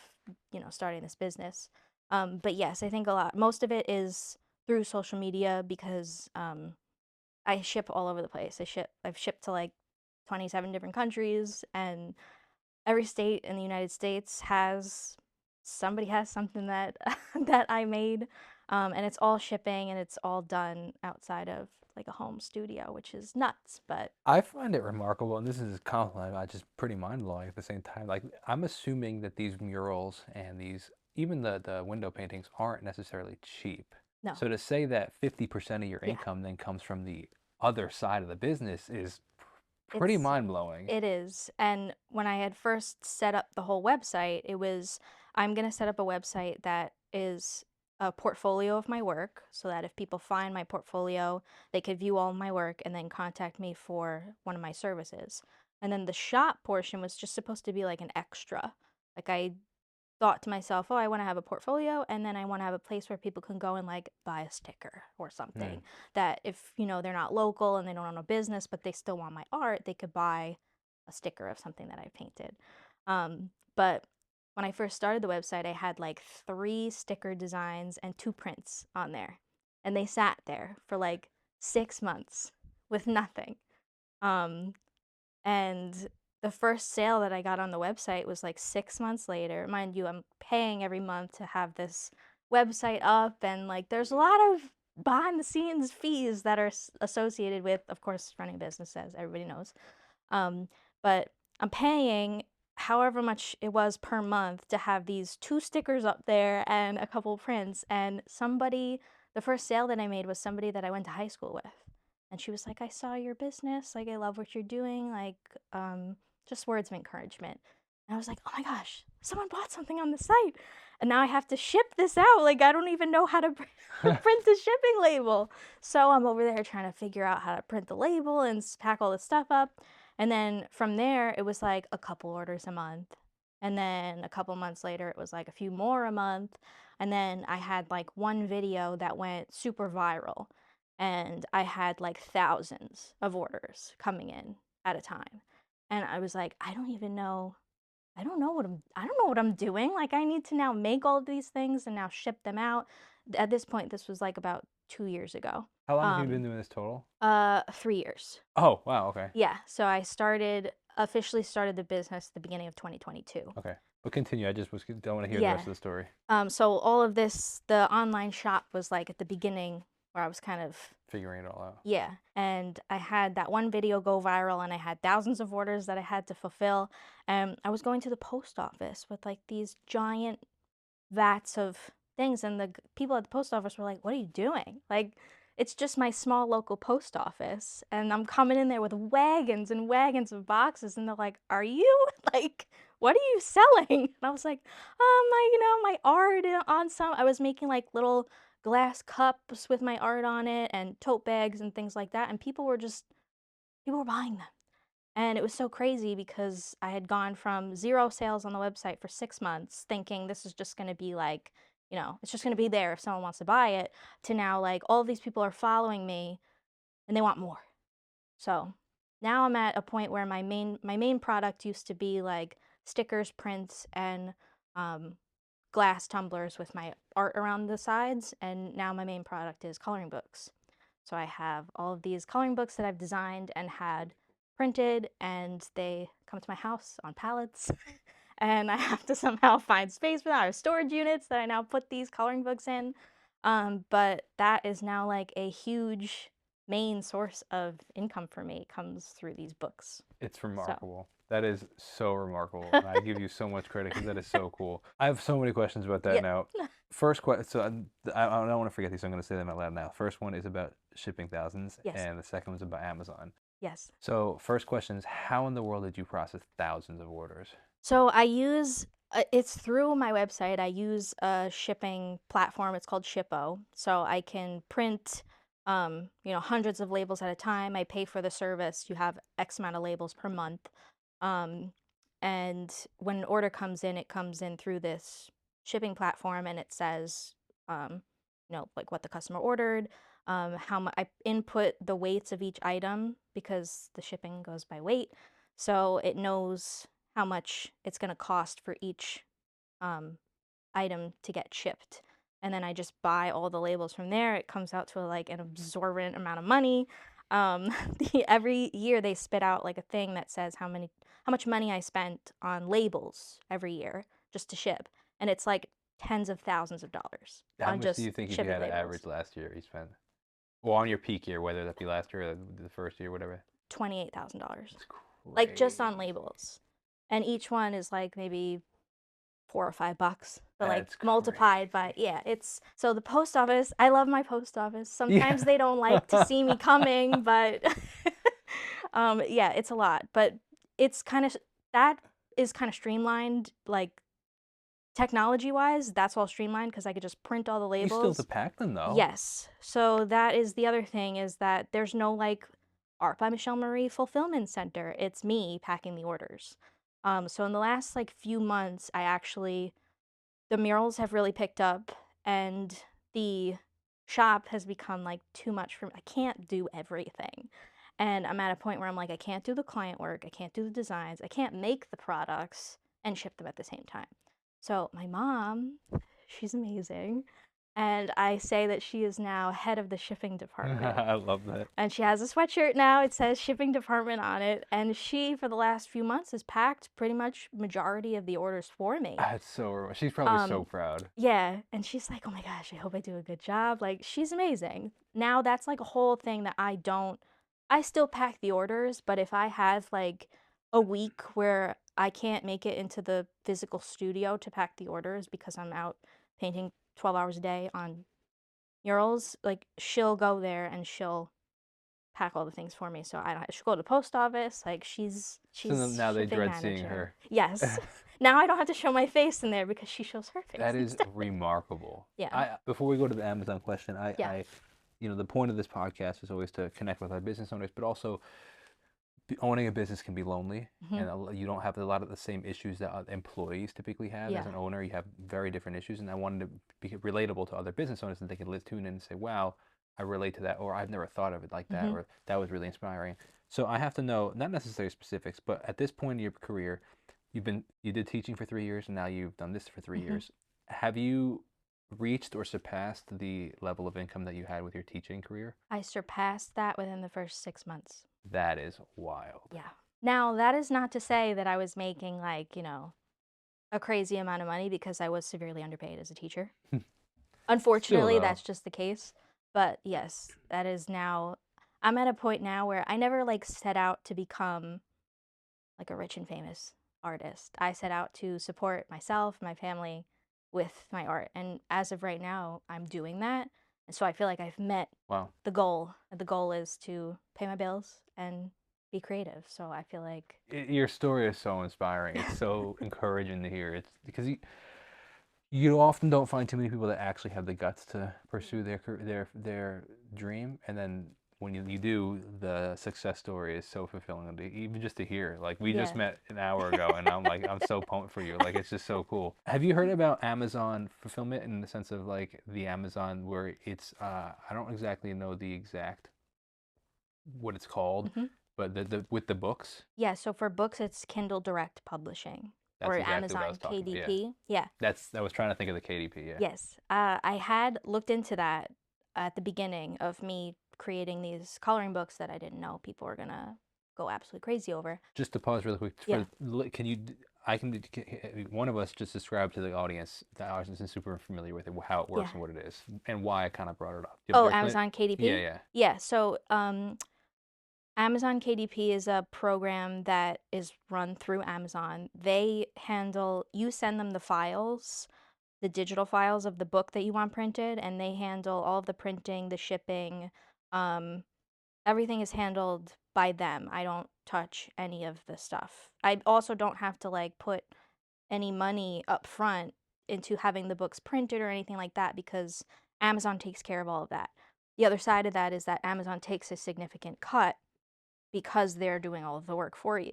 starting this business. But yes, I think most of it is through social media because I ship all over the place. I've shipped to like 27 different countries, and every state in the United States has somebody has something that that I made, and it's all shipping and it's all done outside of like a home studio, which is nuts. But I find it remarkable, and this is a compliment, I just pretty mind blowing at the same time. Like I'm assuming that these murals and these even the window paintings aren't necessarily cheap. no, So to say that 50% of your yeah, income then comes from the other side of the business is pretty it's mind blowing. it is. And when I had first set up the whole website, it was I'm gonna set up a website that is a portfolio of my work so that if people find my portfolio, they could view all of my work and then contact me for one of my services. And then the shop portion was just supposed to be like an extra. Like I thought to myself, oh, I want to have a portfolio and then I want to have a place where people can go and like buy a sticker or Mm. something that if, they're not local and they don't own a business, but they still want my art, they could buy a sticker of something that I painted. But when I first started the website, I had like 3 sticker designs and 2 prints on there. And they sat there for like 6 months with nothing. Um, and the first sale that I got on the website was like 6 months later. Mind you, I'm paying every month to have this website up, and like there's a lot of behind the scenes fees that are associated with, of course, running a business, as everybody knows. Um, but I'm paying however much it was per month to have these 2 stickers up there and a couple prints. And the first sale that I made was somebody that I went to high school with. And she was like, I saw your business. Like, I love what you're doing. Like, just words of encouragement. And I was like, oh my gosh, someone bought something on the site. And now I have to ship this out. Like, I don't even know how to print the shipping label. So I'm over there trying to figure out how to print the label and pack all this stuff up. And then from there, it was like a couple orders a month. And then a couple months later, it was like a few more a month. And then I had like one video that went super viral. And I had like thousands of orders coming in at a time. And I was like, I don't even know. I don't know what I'm doing. Like I need to now make all of these things and now ship them out. At this point, this was like about 2 years ago. How long have you been Um, doing this total? 3 years. Oh, wow, okay. Yeah, so I officially started the business at the beginning of 2022. Okay. But continue. I just don't want to hear the Yeah. rest of the story. So all of this, the online shop was like at the beginning where I was kind of, Figuring it all out. yeah. And I had that one video go viral and I had thousands of orders that I had to fulfill. And I was going to the post office with like these giant vats of things, and the people at the post office were like, what are you doing? Like, it's just my small local post office and I'm coming in there with wagons and wagons of boxes, and they're like, are you like, what are you selling? And I was like, my art on some, I was making like little glass cups with my art on it and tote bags and things like that, and people were buying them. And it was so crazy because I had gone from 0 sales on the website for 6 months, thinking this is just going to be like, it's just going to be there if someone wants to buy it, to now like all of these people are following me and they want more. So now I'm at a point where my main product used to be like stickers, prints, and um, glass tumblers with my art around the sides, and now my main product is coloring books. So I have all of these coloring books that I've designed and had printed, and they come to my house on pallets. And I have to somehow find space for that, or storage units that I now put these coloring books in. But that is now like a huge main source of income for me, comes through these books. It's So, remarkable. That is so remarkable. And I give you so much credit because that is so cool. I have so many questions about that yeah, now. First question, so I don't want to forget these, so I'm going to say them out loud now. First one is about shipping thousands, yes, and the second one's about Amazon. yes. So, first question is, how in the world did you process thousands of orders? So I use it's through my website. I use a shipping platform. It's called Shippo. So I can print hundreds of labels at a time. I pay for the service. You have X amount of labels per month. Um, and when an order comes in, it comes in through this shipping platform, and it says like what the customer ordered, how much I input the weights of each item because the shipping goes by weight. So it knows how much it's going to cost for each um, item to get shipped. And then I just buy all the labels from there. It comes out to like an absorbent amount of money. Every year they spit out like a thing that says how much money I spent on labels every year just to ship, and it's like tens of thousands of dollars How on much do just you think if you shipping had an labels. average last year you spent? Well, on your peak year, whether that be last year or the first year, whatever. $28,000, It's like just on crazy. labels, and each one is like maybe $4 or $5, but like That's multiplied by, crazy. yeah, it's so the post office. I love my post office. Sometimes Yeah. they don't like to see me coming, but yeah, it's a lot. But it's kind of that is kind of streamlined, like technology wise. That's all streamlined because I could just print all the You still have to labels. pack them though. Yes. So that is the other thing, is that there's no like Art by Michelle Marie fulfillment center. It's me packing the orders. So in the last like few months, the murals have really picked up, and the shop has become like too much for me. I can't do everything. And I'm at a point where I'm like, I can't do the client work, I can't do the designs, I can't make the products and ship them at the same time. So my mom, she's amazing. And I say that she is now head of the shipping department. I love that. And she has a sweatshirt now. It says shipping department on it. And she, for the last few months, has packed pretty much majority of the orders for me. That's so. She's probably so Um, proud. yeah. And she's like, oh my gosh, I hope I do a good job. Like, she's amazing. Now that's like a whole thing that I still pack the orders, but if I have like a week where I can't make it into the physical studio to pack the orders because I'm out painting 12 hours a day on murals, like she'll go there and she'll pack all the things for me. So I don't she'll go to the post office. Like So she's now they shipping dread seeing manager. her. Yes. Now I don't have to show my face in there because she shows her face That is instead. remarkable. Yeah. I before we go to the Amazon question, Yeah. the point of this podcast is always to connect with our business owners, but also owning a business can be lonely, Hmm. and you don't have a lot of the same issues that employees typically have. As Yeah. an owner, you have very different issues, and I wanted to be relatable to other business owners that they can tune in and say, "Wow, I relate to that," or "I've never thought of it like that," Hmm. or "That was really inspiring." So I have to know, not necessarily specifics, but at this point in your career, you did teaching for 3 years, and now you've done this for three Hmm. years. Have you reached or surpassed the level of income that you had with your teaching career? I surpassed that within the first 6 months. That is wild. Yeah. Now that is not to say that I was making like, a crazy amount of money, because I was severely underpaid as a teacher. Still Unfortunately, though. that's just the case. But yes, I'm at a point now where I never like set out to become like a rich and famous artist. I set out to support myself, my family with my art. And as of right now, I'm doing that. And so I feel like I've met Wow. the goal. The goal is to pay my bills and be creative. So I feel like, Your story is so inspiring. It's so encouraging to hear. It's because you often don't find too many people that actually have the guts to pursue their dream, and then when you do, the success story is so fulfilling, even just to hear. Like, we just Yeah. met an hour ago, and I'm like, I'm so pumped for you. Like, it's just so cool. Have you heard about Amazon fulfillment, in the sense of like the Amazon where it's I don't exactly know the exact what it's called, Mhm. but the with the books, Yeah, so for books, it's Kindle Direct Publishing that's or exactly what I was Amazon talking about. Yeah. KDP. Yeah. I was trying to think of the KDP, yeah. Yes. I had looked into that at the beginning of me creating these coloring books that I didn't know people were gonna go absolutely crazy over. Just to pause really quick, Yeah. can you, I one of us just describe to the audience that ours isn't super familiar with it, how it works Yeah. and what it is, and why I kind of brought it up. Do you have Oh, to explain it? Amazon Yeah, KDP? yeah. Yeah. So, Amazon KDP is a program that is run through Amazon. They handle, you send them the files, the digital files of the book that you want printed, and they handle all of the printing, the shipping. Um, Everything is handled by them. I don't touch any of the stuff. I also don't have to like put any money up front into having the books printed or anything like that because Amazon takes care of all of that. The other side of that is that Amazon takes a significant cut because they're doing all of the work for you.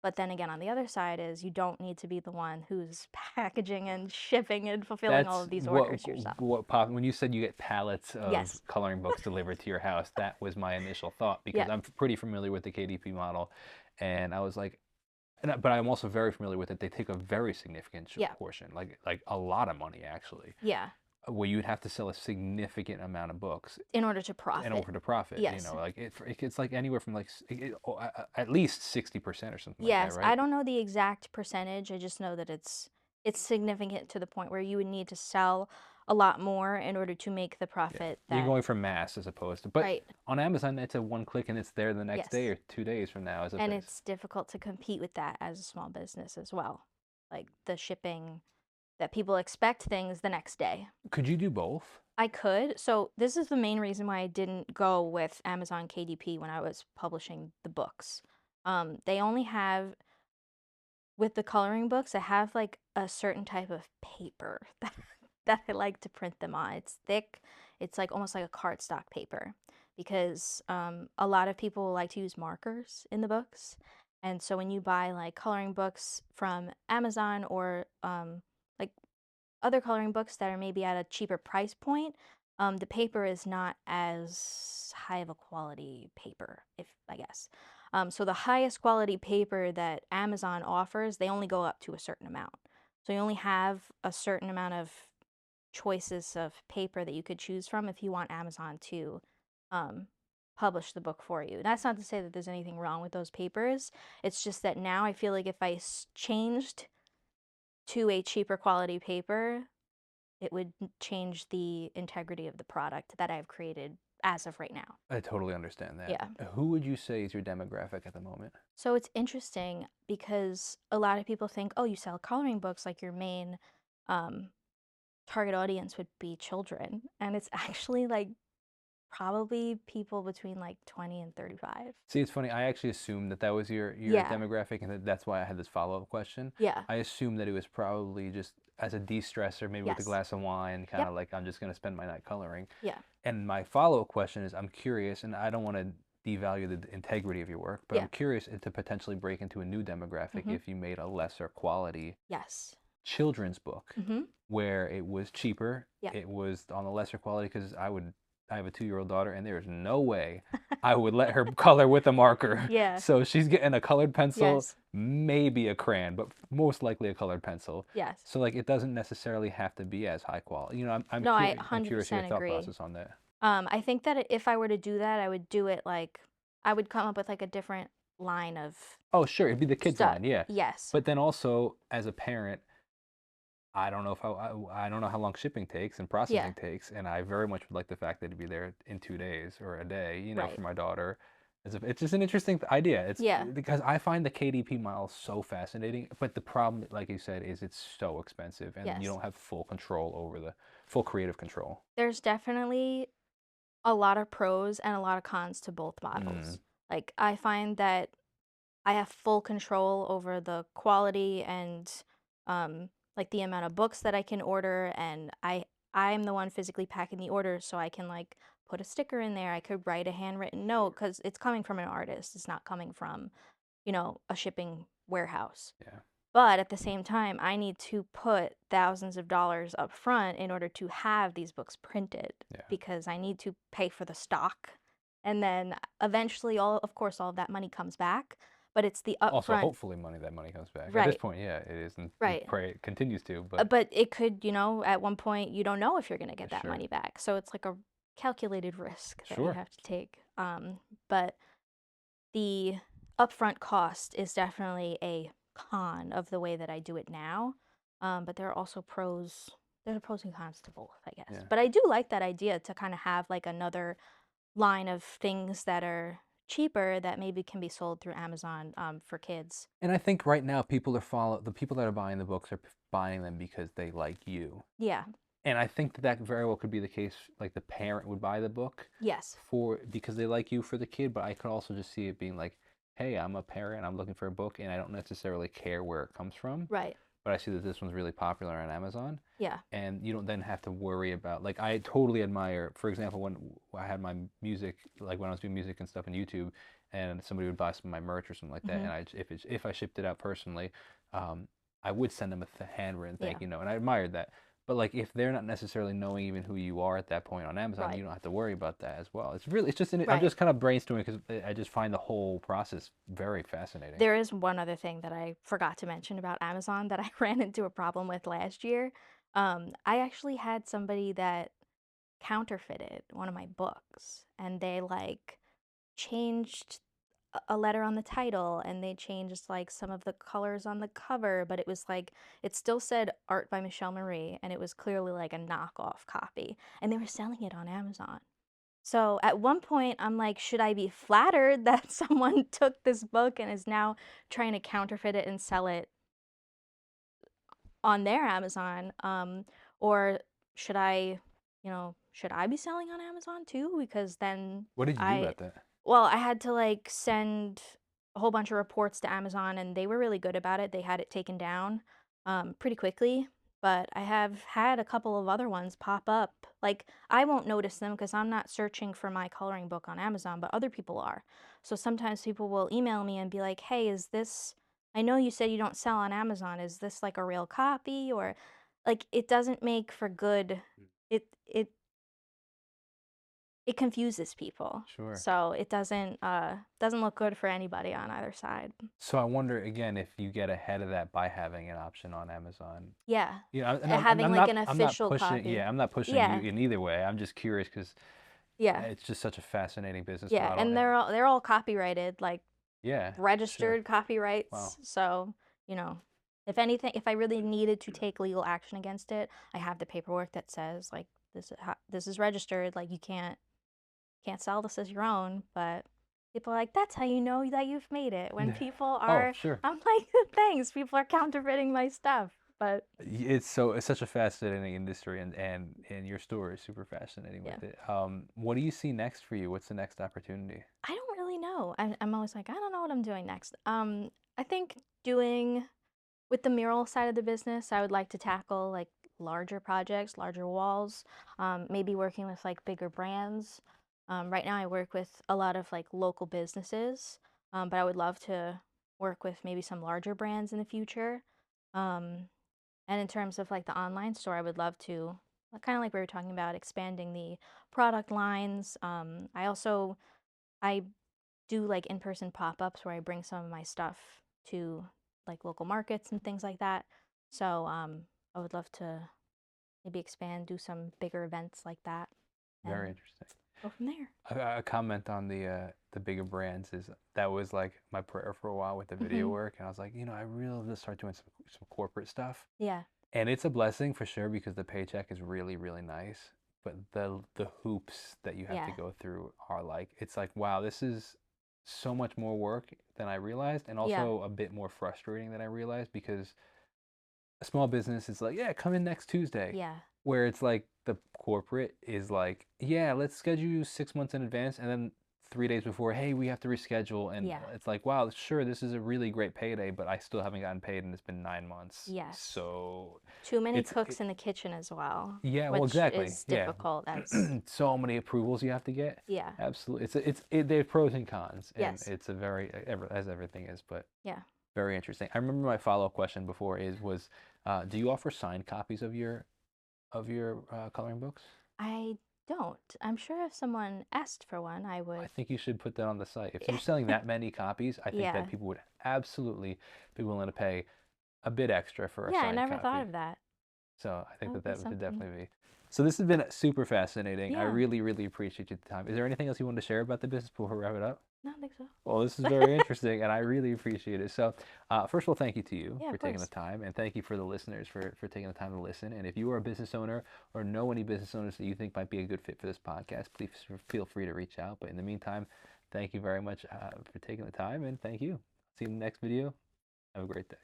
But then again, on the other side is you don't need to be the one who's packaging and shipping and fulfilling all That's of these orders yourself. what pop when you said you get pallets of Yes. coloring books delivered to your house. That was my initial thought, because Yeah. I'm pretty familiar with the KDP model, and I was like, but I'm also very familiar with it. They take a very significant Yeah. portion, like a lot of money actually, Yeah. where you'd have to sell a significant amount of books In order to in profit. order to profit. Yes. Like it's like anywhere from like at least 60% or something like that, Yes. right? I don't know the exact percentage. I just know that it's significant to the point where you would need to sell a lot more in order to make the Yeah, profit you're that going for mass as opposed to, but right. on Amazon it's a one click and it's there the next day Yes. or 2 days from now as a And base. it's difficult to compete with that as a small business as well. Like the shipping that people expect things the next day. Could you do both? I could. So this is the main reason why I didn't go with Amazon KDP when I was publishing the books. They only have with the coloring books, I have like a certain type of paper that I like to print them on. It's thick. It's like almost like a cardstock paper because a lot of people like to use markers in the books. And so when you buy like coloring books from Amazon or like other coloring books that are maybe at a cheaper price point, the paper is not as high of a quality paper, if I guess. So the highest quality paper that Amazon offers, they only go up to a certain amount. So you only have a certain amount of choices of paper that you could choose from if you want Amazon to um, publish the book for you. That's not to say that there's anything wrong with those papers. It's just that now I feel like if I changed to a cheaper quality paper, it would change the integrity of the product that I've created as of right now. I totally understand that. Yeah. Who would you say is your demographic at the moment? So it's interesting because a lot of people think, oh, you sell coloring books, like your main um, target audience would be children. And it's actually like probably people between like 20 and 35. See, it's funny. I actually assumed that that was your Yeah. demographic, and that's why I had this follow-up question. Yeah. I assumed that it was probably just as a de-stressor, maybe with a Yes. glass of wine, kind Yep. of like I'm just gonna spend my night coloring. Yeah. And my follow-up question is, I'm curious, and I don't want to devalue the integrity of your work, but I'm Yeah. curious to potentially break into a new demographic Mm-hmm. if you made a lesser quality Yes. children's book Mm-hmm. where it was cheaper, Yeah. it was on the lesser quality, because I have a 2-year-old daughter, and there is no way I would let her color with a marker. Yeah. So she's getting a colored pencil, Yes. maybe a crayon, but most likely a colored pencil. Yes. So like it doesn't necessarily have to be as high quality. No, I I'm curious your 100% thought agree. process on that. I think that if I were to do that, I would do it like I would come up with like a different line of Oh, sure, it'd be the kids stuff. line, yeah. Yes. But then also as a parent, I don't know if I don't know how long shipping takes and Yeah. processing takes, and I very much would like the fact that it'd be there in 2 days or a day, Right. for my daughter. It's just an interesting idea. It's Yeah. because I find the KDP model so fascinating, but the problem, like you said, is it's so expensive, and you Yes. don't have full control over the full creative control. There's definitely a lot of pros and a lot of cons to both Mm. models. Like I find that I have full control over the quality and um like the amount of books that I can order and I'm the one physically packing the orders so I can like put a sticker in there. I could write a handwritten note because it's coming from an artist. It's not coming from, a shipping warehouse. Yeah. But at the same time, I need to put thousands of dollars up front in order to have these books printed Yeah. because I need to pay for the stock. And then eventually, of course, all of that money comes back, but it's the Also, upfront. hopefully, that money comes back. At this Right, point, yeah, it is, and we right. pray it continues to. But But it could, at one point, you don't know if you're going to get that sure, money back. So it's like a calculated risk that you sure. have to take. But the upfront cost is definitely a con of the way that I do it now. But there are also pros. There are pros and cons to both, I guess. Yeah. But I do like that idea to kind of have like another line of things that are cheaper that maybe can be sold through Amazon for kids. And I think right now the people that are buying the books are buying them because they like you. Yeah. And I think that very well could be the case. Like the parent would buy the book Yes. for because they like you for the kid, but I could also just see it being like, hey, I'm a parent, I'm looking for a book, and I don't necessarily care where it comes from, Right. but I see that this one's really popular on Amazon, Yeah. and you don't then have to worry about like I totally admire, for example, when I had my music, like when I was doing music and stuff on YouTube, and somebody would buy some of my merch or something like that, Hmm. and if I shipped it out personally, um, I would send them a handwritten Yeah. thank you note, and I admired that. But like if they're not necessarily knowing even who you are at that point on Amazon, you Right. don't have to worry about that as well. I'm Right. just kind of brainstorming because I just find the whole process very fascinating. There is one other thing that I forgot to mention about Amazon that I ran into a problem with last year. I actually had somebody that counterfeited one of my books, and they like changed a letter on the title, and they changed like some of the colors on the cover, but it was like it still said art by Michelle Marie, and it was clearly like a knockoff copy, and they were selling it on Amazon. So at one point, I'm like, should I be flattered that someone took this book and is now trying to counterfeit it and sell it on their Amazon? Or should should I be selling on Amazon too? Because then What did you do I, about that? well, I had to like send a whole bunch of reports to Amazon, and they were really good about it. They had it taken down pretty quickly. But I have had a couple of other ones pop up. Like, I won't notice them because I'm not searching for my coloring book on Amazon, but other people are. So sometimes people will email me and be like, hey, is this, I know you said you don't sell on Amazon. Is this like a real copy? Or like, it doesn't make for good, it confuses people. Sure. So it doesn't look good for anybody on either side. So I wonder again if you get ahead of that by having an option on Amazon. Yeah. Yeah, Having like an I'm not official pushing. copy. Yeah, I'm not pushing you Yeah. in either way. I'm just curious because Yeah. it's just such a fascinating business Yeah. model. And And they're all copyrighted, like yeah, sure. registered copyrights. Wow. So, you know, if anything, if I really needed to take legal action against it, I have the paperwork that says like this is registered, like you can't sell this as your own, but people are like, that's how you know that you've made it. When people Oh, are, sure. I'm like, thanks, people are counterfeiting my stuff. But It's such a fascinating industry, and your story is super fascinating yeah, with it. What do you see next for you? What's the next opportunity? I don't really know. I'm always like, I don't know what I'm doing next. I think doing with the mural side of the business, I would like to tackle like larger projects, larger walls, maybe working with like bigger brands. Right now, I work with a lot of like local businesses, but I would love to work with maybe some larger brands in the future. Um, and in terms of like the online store, I would love to, kind of like we were talking about, expanding the product lines. I do like in-person pop-ups where I bring some of my stuff to like local markets and things like that. So I would love to maybe expand, do some bigger events like that, Very and interesting. go from there. A comment on the bigger brands is that was like my prayer for a while with the video Hmm. work, and I was like, I really love to start doing some corporate stuff, Yeah, and it's a blessing for sure because the paycheck is really really nice, but the hoops that you have to yeah, go through are like it's like wow, this is so much more work than I realized, and yeah, also a bit more frustrating than I realized because a small business is like, yeah, come in next Tuesday. yeah, Where it's like the corporate is like, yeah, let's schedule you 6 months in advance. And then 3 days before, hey, we have to reschedule, and Yeah. it's like, wow, sure, this is a really great payday, but I still haven't gotten paid, and it's been 9 months. Yes. So Too many it's cooks in the kitchen as well, yeah, well, which exactly, is yeah. difficult as So many approvals you have to get. yeah. Absolutely, there's pros and cons, and Yes. it's a as everything is, but Yeah. very interesting. I remember my follow-up question before was, do you offer signed copies of your coloring books? I don't. I'm sure if someone asked for one, I I would. think you should put that on the site. If you're selling that many copies, I think that Yeah. people would absolutely be willing to pay a bit extra for a Yeah, I signed never thought copy. of that. So I think That that would be that would something. definitely be. So this has been super fascinating. I Yeah. really, really appreciate your time. Is there anything else you want to share about the business before we wrap it up? No, I don't think so. Well, this is very interesting, and I really appreciate it. So, first of all, thank you to you Yeah, for of taking the course. time, and thank you for the listeners for taking the time to listen. And if you are a business owner or know any business owners that you think might be a good fit for this podcast, please feel free to reach out. But in the meantime, thank you very much for taking the time, and thank you. See you in the next video. Have a great day.